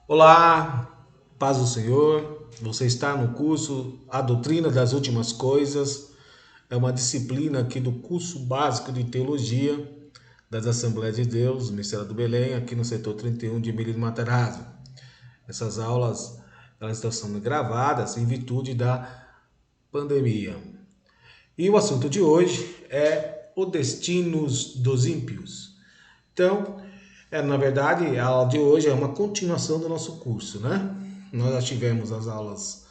Olá, paz do Senhor. Você está no curso A Doutrina das Últimas Coisas. É uma disciplina aqui do curso básico de teologia das Assembleias de Deus, Ministério do Belém, aqui no setor 31 de Emílio de Matarazzo. Essas aulas elas estão sendo gravadas em virtude da pandemia. E o assunto de hoje é o destino dos ímpios. Então, na verdade, a aula de hoje é uma continuação do nosso curso, né? Nós já tivemos as aulas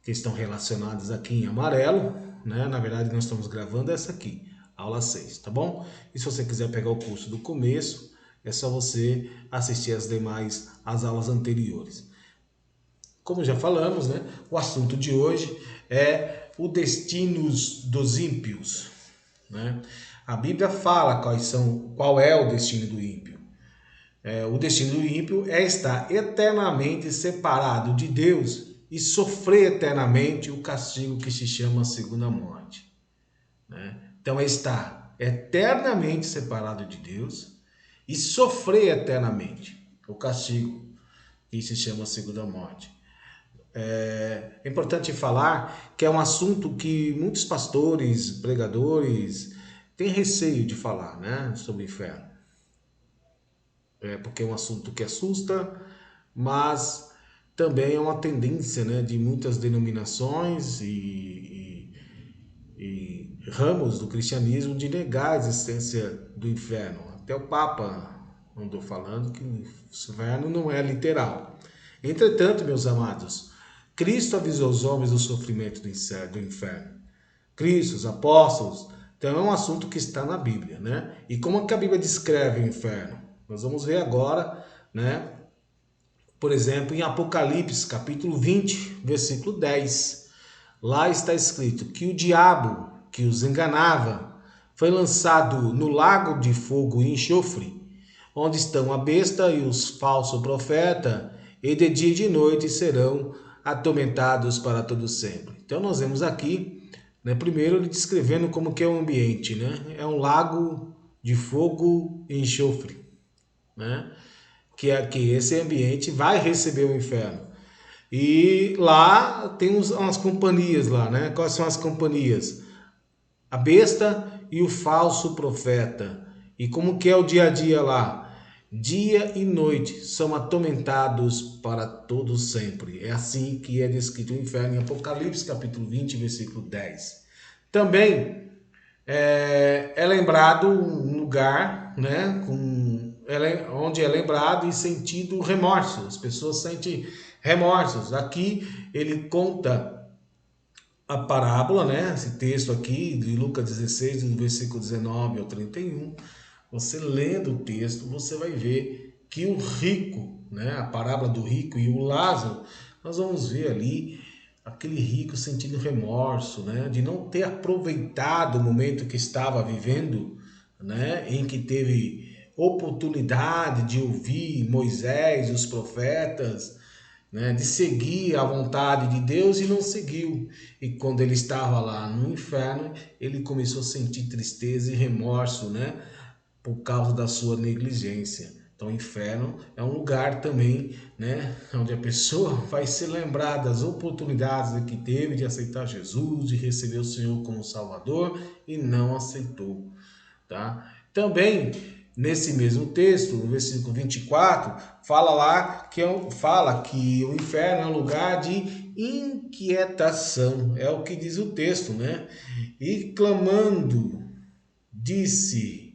que estão relacionadas aqui em amarelo, né? Na verdade, nós estamos gravando essa aqui, aula 6, tá bom? E se você quiser pegar o curso do começo, é só você assistir as aulas anteriores. Como já falamos, né? O assunto de hoje é o destino dos ímpios, né? A Bíblia fala qual é o destino do ímpio. O destino do ímpio é estar eternamente separado de Deus e sofrer eternamente o castigo que se chama segunda morte, né? Então é estar eternamente separado de Deus e sofrer eternamente o castigo que se chama segunda morte. É importante falar que é um assunto que muitos pastores, pregadores têm receio de falar, né, sobre o inferno. Porque é um assunto que assusta, mas também é uma tendência, né, de muitas denominações e ramos do cristianismo de negar a existência do inferno. Até o Papa andou falando que o inferno não é literal. Entretanto, meus amados, Cristo avisou os homens do sofrimento do inferno. Cristo, os apóstolos. Então é um assunto que está na Bíblia, né? E como é que a Bíblia descreve o inferno? Nós vamos ver agora, né? Por exemplo, em Apocalipse, capítulo 20, versículo 10. Lá está escrito que o diabo que os enganava foi lançado no lago de fogo e enxofre, onde estão a besta e os falsos profetas, e de dia e de noite serão atormentados para todo sempre. Então nós vemos aqui, né, primeiro ele descrevendo como que é o ambiente, né? É um lago de fogo e enxofre, né? Que é que esse ambiente vai receber o inferno. E lá tem umas companhias lá, né? Quais são as companhias? A besta e o falso profeta. E como que é o dia a dia lá? Dia e noite são atormentados para todos sempre. É assim que é descrito o inferno em Apocalipse capítulo 20, versículo 10. Também é lembrado um lugar, né, onde é lembrado e sentido remorso. As pessoas sentem remorsos. Aqui ele conta a parábola, né, esse texto aqui de Lucas 16, do versículo 19 ao 31. Você lendo o texto, você vai ver que o rico, né, a parábola do rico e o Lázaro, nós vamos ver ali aquele rico sentindo remorso, né, de não ter aproveitado o momento que estava vivendo, né, em que teve oportunidade de ouvir Moisés, os profetas, né, de seguir a vontade de Deus e não seguiu. E quando ele estava lá no inferno, ele começou a sentir tristeza e remorso, né, por causa da sua negligência. Então, o inferno é um lugar também, né, onde a pessoa vai se lembrar das oportunidades que teve de aceitar Jesus, de receber o Senhor como Salvador e não aceitou, tá? Também nesse mesmo texto, no versículo 24, fala lá fala que o inferno é um lugar de inquietação, é o que diz o texto, né? E clamando, disse: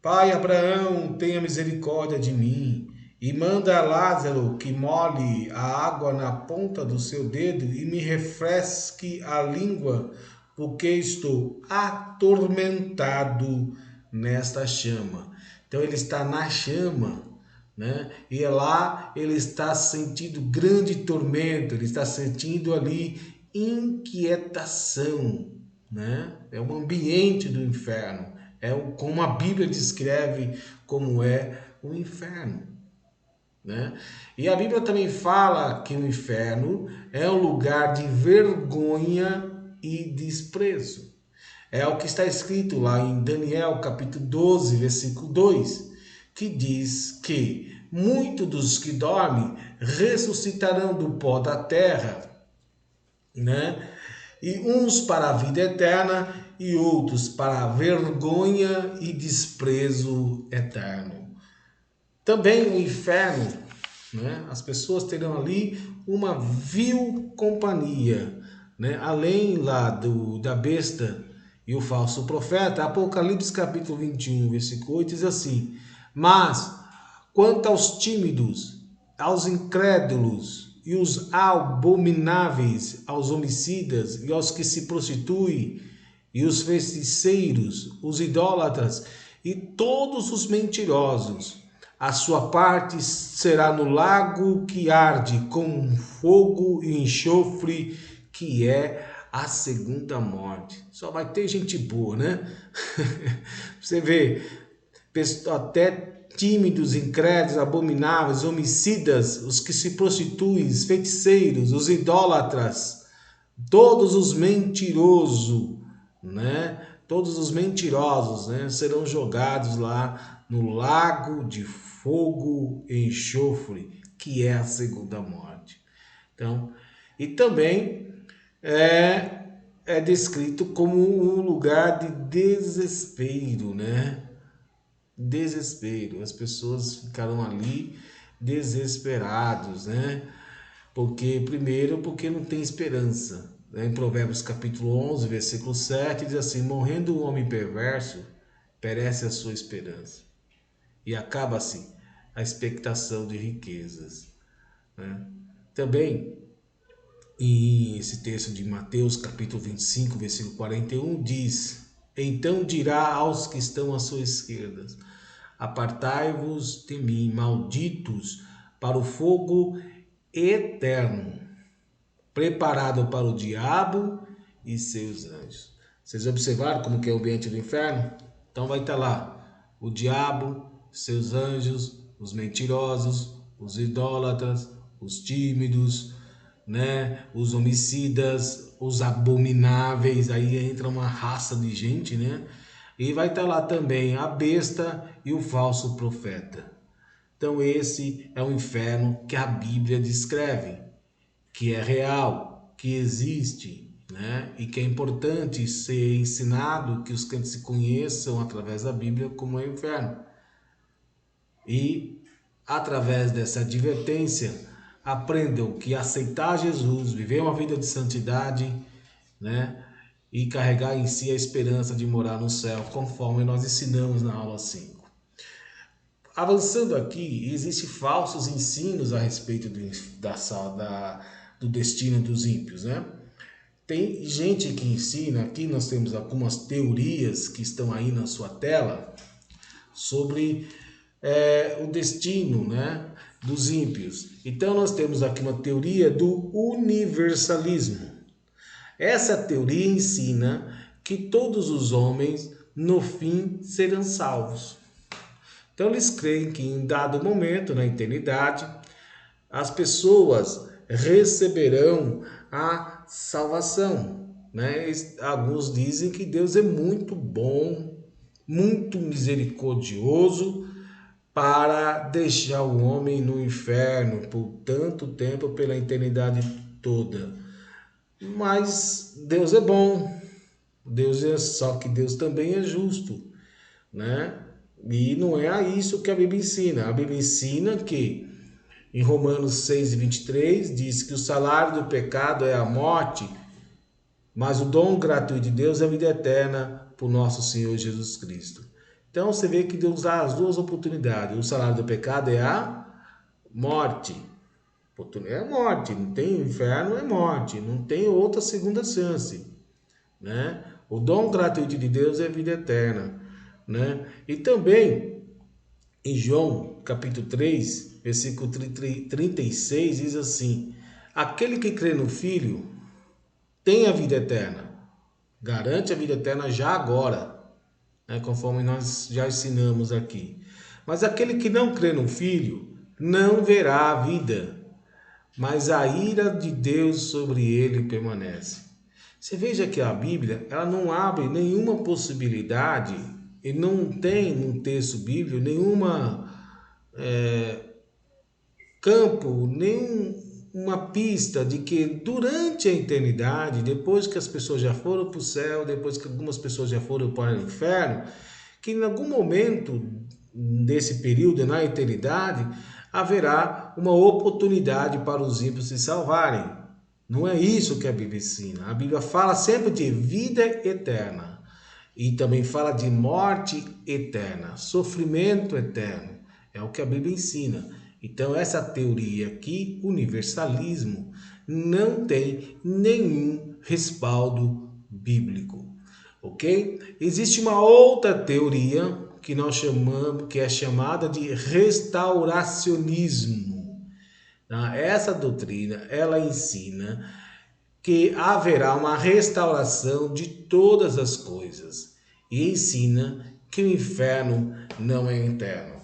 Pai Abraão, tenha misericórdia de mim e manda a Lázaro que molhe a água na ponta do seu dedo e me refresque a língua, porque estou atormentado nesta chama. Então ele está na chama, né? E lá ele está sentindo grande tormento, ele está sentindo ali inquietação, né? É um ambiente do inferno, como a Bíblia descreve como é o inferno, né? E a Bíblia também fala que o inferno é um lugar de vergonha e desprezo. É o que está escrito lá em Daniel capítulo 12, versículo 2, que diz que muitos dos que dormem ressuscitarão do pó da terra, né? E uns para a vida eterna e outros para a vergonha e desprezo eterno. Também o inferno, né? As pessoas terão ali uma vil companhia, né? Além lá da besta e o falso profeta. Apocalipse capítulo 21, versículo 8 diz assim: mas quanto aos tímidos, aos incrédulos e os abomináveis, aos homicidas e aos que se prostituem, e os feiticeiros, os idólatras e todos os mentirosos, a sua parte será no lago que arde com fogo e enxofre, que é a segunda morte. Só vai ter gente boa, né? Você vê, até tímidos, incrédulos, abomináveis, homicidas, os que se prostituem, os feiticeiros, os idólatras, todos os mentirosos, né? Todos os mentirosos, né? Serão jogados lá no lago de fogo e enxofre, que é a segunda morte. Então, e também é descrito como um lugar de desespero, né? Desespero. As pessoas ficarão ali desesperados, né? Porque não tem esperança. Em Provérbios capítulo 11, versículo 7, diz assim: morrendo um homem perverso, perece a sua esperança, e acaba-se a expectação de riquezas, né? Também, em esse texto de Mateus capítulo 25, versículo 41, diz: então dirá aos que estão à sua esquerda: apartai-vos de mim, malditos, para o fogo eterno, preparado para o diabo e seus anjos. Vocês observaram como que é o ambiente do inferno? Então vai estar lá o diabo, seus anjos, os mentirosos, os idólatras, os tímidos, né? Os homicidas, os abomináveis, aí entra uma raça de gente, né? E vai estar lá também a besta e o falso profeta. Então esse é o inferno que a Bíblia descreve, que é real, que existe, né? E que é importante ser ensinado, que os crentes se conheçam através da Bíblia como é o inferno. E através dessa advertência, aprendam que aceitar Jesus, viver uma vida de santidade, né? E carregar em si a esperança de morar no céu, conforme nós ensinamos na aula 5. Avançando aqui, existem falsos ensinos a respeito do destino dos ímpios, né? Tem gente que ensina, aqui nós temos algumas teorias que estão aí na sua tela, sobre o destino, né, dos ímpios. Então nós temos aqui uma teoria do universalismo. Essa teoria ensina que todos os homens no fim serão salvos. Então eles creem que em dado momento, na eternidade, as pessoas receberão a salvação, né? Alguns dizem que Deus é muito bom, muito misericordioso, para deixar o homem no inferno por tanto tempo, pela eternidade toda. Mas Deus é bom, só que Deus também é justo, né? E não é isso que a Bíblia ensina. A Bíblia ensina que em Romanos 6:23 diz que o salário do pecado é a morte, mas o dom gratuito de Deus é a vida eterna por nosso Senhor Jesus Cristo. Então você vê que Deus dá as duas oportunidades. O salário do pecado é a morte. É a morte, não tem inferno, é morte, não tem outra segunda chance, né? O dom gratuito de Deus é a vida eterna, né? E também em João capítulo 3, versículo 36 diz assim: aquele que crê no Filho tem a vida eterna, garante a vida eterna já agora, né? Conforme nós já ensinamos aqui. Mas aquele que não crê no Filho não verá a vida, mas a ira de Deus sobre ele permanece. Você veja que a Bíblia, ela não abre nenhuma possibilidade, e não tem no texto bíblico nenhuma campo, nenhuma pista de que durante a eternidade, depois que as pessoas já foram para o céu, depois que algumas pessoas já foram para o inferno, que em algum momento desse período, na eternidade, haverá uma oportunidade para os ímpios se salvarem. Não é isso que a Bíblia ensina. A Bíblia fala sempre de vida eterna e também fala de morte eterna, sofrimento eterno. É o que a Bíblia ensina. Então, essa teoria aqui, universalismo, não tem nenhum respaldo bíblico. Ok? Existe uma outra teoria que nós chamamos, que é chamada de restauracionismo. Essa doutrina, ela ensina que haverá uma restauração de todas as coisas e ensina que o inferno não é eterno.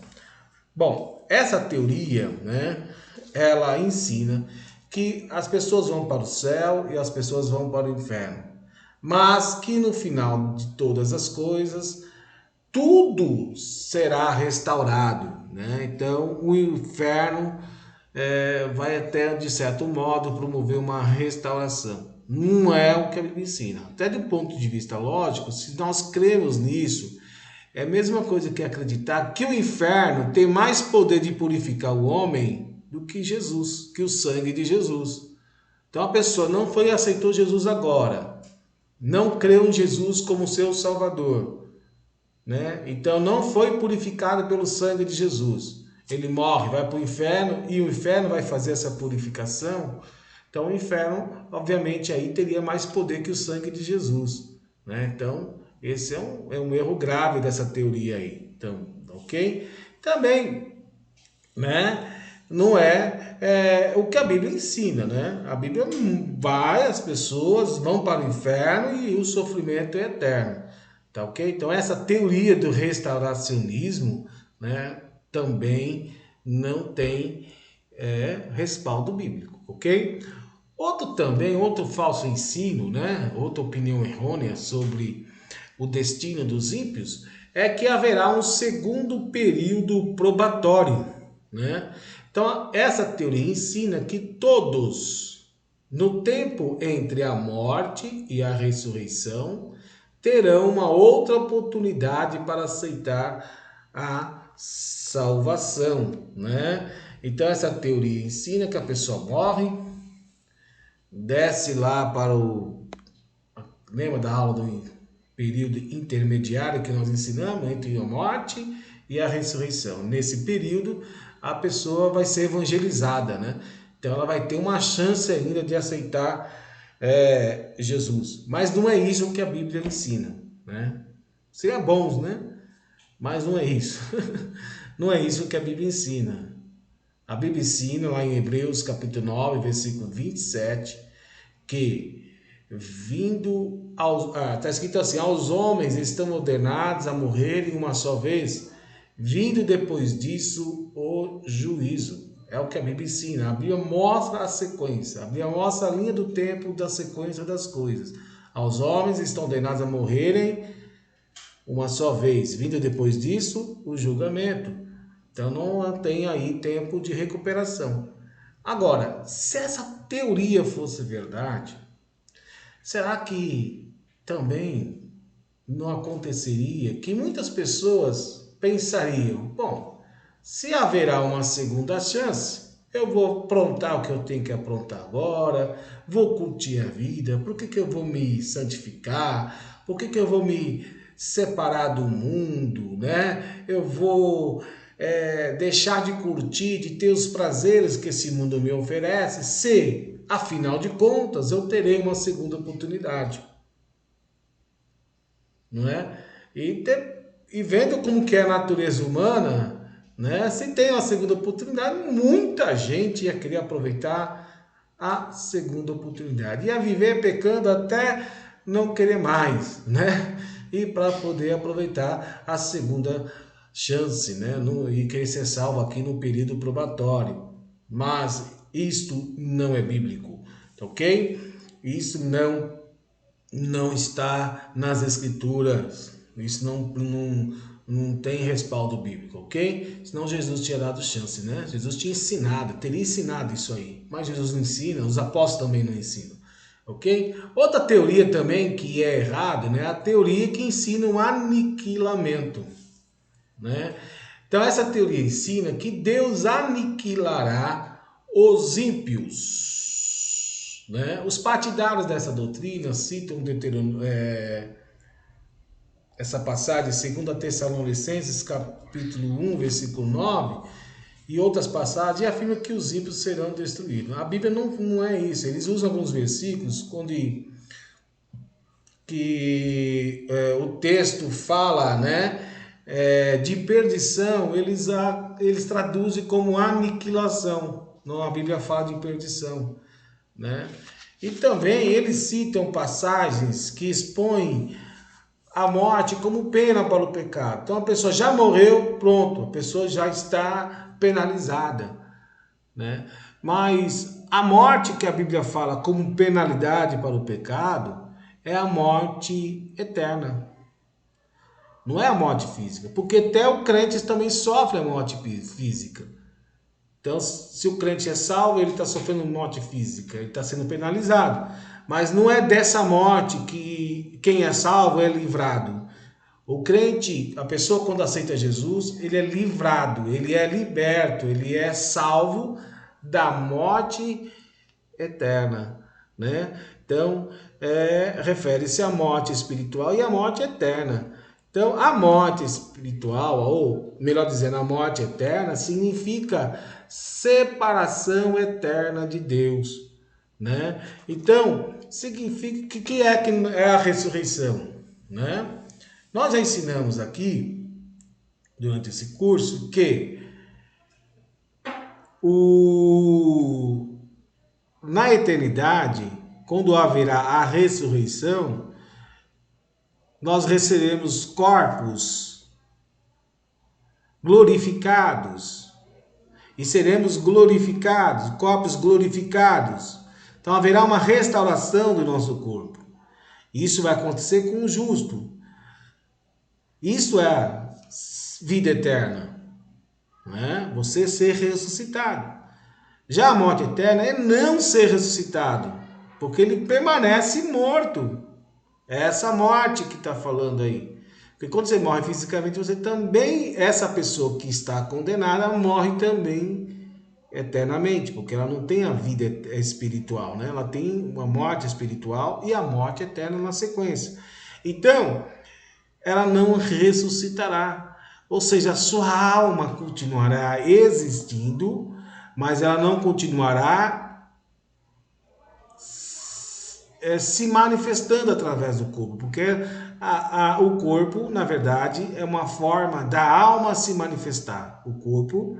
Bom, essa teoria, né, ela ensina que as pessoas vão para o céu e as pessoas vão para o inferno, mas que no final de todas as coisas tudo será restaurado, né? Então o inferno vai até, de certo modo, promover uma restauração. Não é o que a Bíblia ensina. Até do ponto de vista lógico, se nós cremos nisso, é a mesma coisa que acreditar que o inferno tem mais poder de purificar o homem do que Jesus, que o sangue de Jesus. Então a pessoa não foi e aceitou Jesus agora, não creu em Jesus como seu Salvador, né? Então não foi purificado pelo sangue de Jesus. Ele morre, vai para o inferno e o inferno vai fazer essa purificação. Então o inferno, obviamente, aí teria mais poder que o sangue de Jesus, né? Então esse é um erro grave dessa teoria aí. Então, ok? Também, né? Não é o que a Bíblia ensina, né? A Bíblia vai, as pessoas vão para o inferno e o sofrimento é eterno, tá ok? Então essa teoria do restauracionismo, né, também não tem respaldo bíblico, ok? Outro falso ensino, né? Outra opinião errônea sobre o destino dos ímpios é que haverá um segundo período probatório, né? Então, essa teoria ensina que todos, no tempo entre a morte e a ressurreição, terão uma outra oportunidade para aceitar a salvação, né? Então, essa teoria ensina que a pessoa morre, desce lá para o... Lembra da aula do período intermediário que nós ensinamos entre a morte e a ressurreição? Nesse período, a pessoa vai ser evangelizada, né? Então ela vai ter uma chance ainda de aceitar Jesus. Mas não é isso que a Bíblia ensina, né? Seria bom, né? Mas não é isso. Não é isso que a Bíblia ensina. A Bíblia ensina lá em Hebreus capítulo 9, versículo 27, que está escrito assim: aos homens estão ordenados a morrerem uma só vez, vindo depois disso o juízo. É o que a Bíblia ensina. A Bíblia mostra a sequência, a Bíblia mostra a linha do tempo da sequência das coisas. Aos homens estão ordenados a morrerem uma só vez, vindo depois disso o julgamento. Então não tem aí tempo de recuperação. Agora, se essa teoria fosse verdade, será que também não aconteceria que muitas pessoas pensariam: bom, se haverá uma segunda chance, eu vou aprontar o que eu tenho que aprontar agora, vou curtir a vida, por que eu vou me santificar? Por que eu vou me separar do mundo, né? Eu vou deixar de curtir, de ter os prazeres que esse mundo me oferece, se, afinal de contas, eu terei uma segunda oportunidade, não é? E vendo como que é a natureza humana, né? Se tem uma segunda oportunidade, muita gente ia querer aproveitar a segunda oportunidade, ia viver pecando até não querer mais, né? E para poder aproveitar a segunda chance, né? E querer ser salvo aqui no período probatório. Mas isto não é bíblico, ok? Isso não está nas escrituras. Isso não tem respaldo bíblico, ok? Senão Jesus tinha dado chance, né? Jesus tinha ensinado, teria ensinado isso aí. Mas Jesus não ensina, os apóstolos também não ensinam, ok? Outra teoria também que é errada, né? A teoria que ensina o aniquilamento, né? Então essa teoria ensina que Deus aniquilará os ímpios, né? Os partidários dessa doutrina citam essa passagem, 2 Tessalonicenses, capítulo 1, versículo 9, e outras passagens, e afirma que os ímpios serão destruídos. A Bíblia não é isso. Eles usam alguns versículos onde o texto fala, né, de perdição, eles traduzem como aniquilação. Não, a Bíblia fala de perdição, né? E também eles citam passagens que expõem a morte como pena para o pecado. Então a pessoa já morreu, pronto, a pessoa já está penalizada, né? Mas a morte que a Bíblia fala como penalidade para o pecado é a morte eterna. Não é a morte física, porque até o crente também sofre a morte física. Então, se o crente é salvo, ele está sofrendo morte física, ele está sendo penalizado. Mas não é dessa morte que quem é salvo é livrado. O crente, a pessoa quando aceita Jesus, ele é livrado, ele é liberto, ele é salvo da morte eterna, né? Então, refere-se à morte espiritual e à morte eterna. Então, a morte espiritual, ou melhor dizendo, a morte eterna, significa separação eterna de Deus, né? Então, significa que é a ressurreição, né? Nós já ensinamos aqui, durante esse curso, que na eternidade, quando haverá a ressurreição, nós receberemos corpos glorificados e seremos glorificados, corpos glorificados. Então haverá uma restauração do nosso corpo. Isso vai acontecer com o justo. Isso é a vida eterna, né? Você ser ressuscitado. Já a morte eterna é não ser ressuscitado, porque ele permanece morto. É essa morte que está falando aí. Porque quando você morre fisicamente, você também, essa pessoa que está condenada, morre também eternamente, porque ela não tem a vida espiritual, né? Ela tem uma morte espiritual e a morte eterna na sequência. Então, ela não ressuscitará. Ou seja, a sua alma continuará existindo, mas ela não continuará se manifestando através do corpo, porque o corpo, na verdade, é uma forma da alma se manifestar. O corpo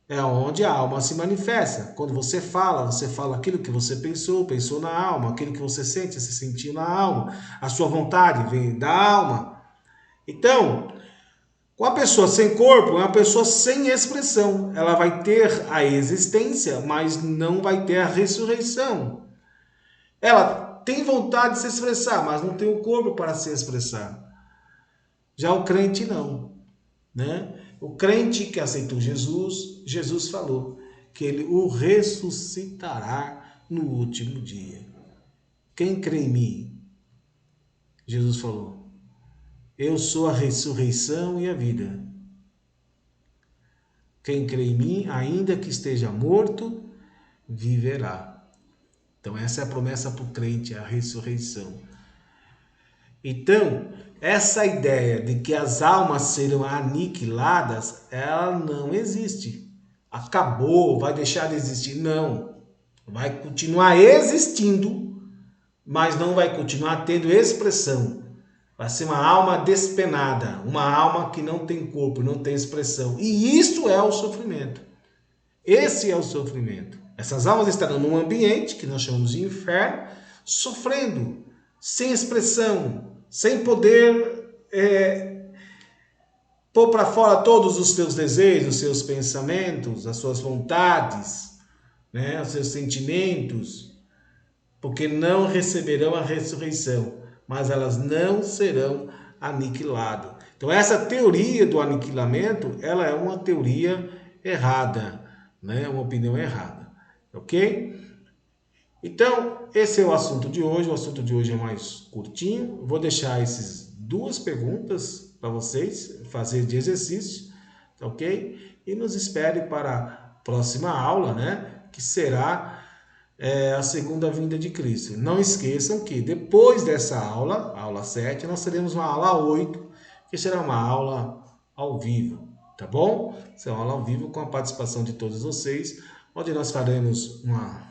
é onde a alma se manifesta. Quando você fala aquilo que você pensou na alma, aquilo que você sentiu na alma, a sua vontade vem da alma. Então, com a pessoa sem corpo, é uma pessoa sem expressão. Ela vai ter a existência, mas não vai ter a ressurreição. Ela tem vontade de se expressar, mas não tem o corpo para se expressar. Já o crente não, né? O crente que aceitou Jesus, Jesus falou que ele o ressuscitará no último dia. Quem crê em mim? Jesus falou: eu sou a ressurreição e a vida. Quem crê em mim, ainda que esteja morto, viverá. Então essa é a promessa para o crente, a ressurreição. Então, essa ideia de que as almas serão aniquiladas, ela não existe. Acabou, vai deixar de existir. Não. Vai continuar existindo, mas não vai continuar tendo expressão. Vai ser uma alma despenada, uma alma que não tem corpo, não tem expressão. E isso é o sofrimento. Esse é o sofrimento. Essas almas estarão num ambiente que nós chamamos de inferno, sofrendo, sem expressão, sem poder pôr para fora todos os seus desejos, os seus pensamentos, as suas vontades, né, os seus sentimentos, porque não receberão a ressurreição, mas elas não serão aniquiladas. Então essa teoria do aniquilamento, ela é uma teoria errada, né? Uma opinião errada, ok? Então, esse é o assunto de hoje. O assunto de hoje é mais curtinho. Vou deixar essas duas perguntas para vocês fazer de exercício, ok? E nos espere para a próxima aula, né? Que será a segunda vinda de Cristo. Não esqueçam que depois dessa aula, aula 7, nós teremos uma aula 8, que será uma aula ao vivo, tá bom? Será uma aula ao vivo com a participação de todos vocês, onde nós faremos uma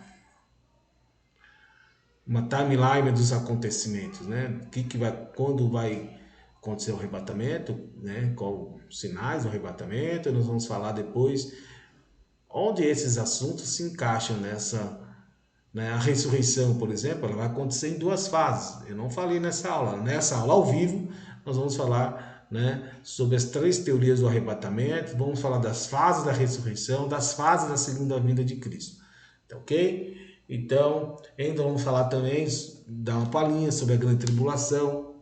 timeline dos acontecimentos, né? Quando vai acontecer o arrebatamento, né? Qual os sinais do arrebatamento? Nós vamos falar depois onde esses assuntos se encaixam nessa, né? A ressurreição, por exemplo, ela vai acontecer em duas fases. Eu não falei nessa aula. Nessa aula ao vivo, nós vamos falar, né, sobre as 3 teorias do arrebatamento, vamos falar das fases da ressurreição, das fases da segunda vinda de Cristo. Tá ok? Então, ainda vamos falar também, dar uma palhinha sobre a grande tribulação.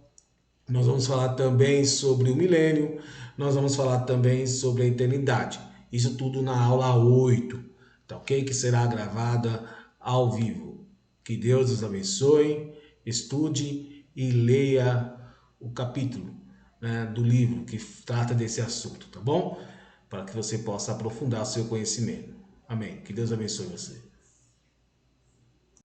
Nós vamos falar também sobre o milênio. Nós vamos falar também sobre a eternidade. Isso tudo na aula 8, tá ok? Que será gravada ao vivo. Que Deus os abençoe, estude e leia o capítulo, né, do livro que trata desse assunto, tá bom? Para que você possa aprofundar seu conhecimento. Amém. Que Deus abençoe você.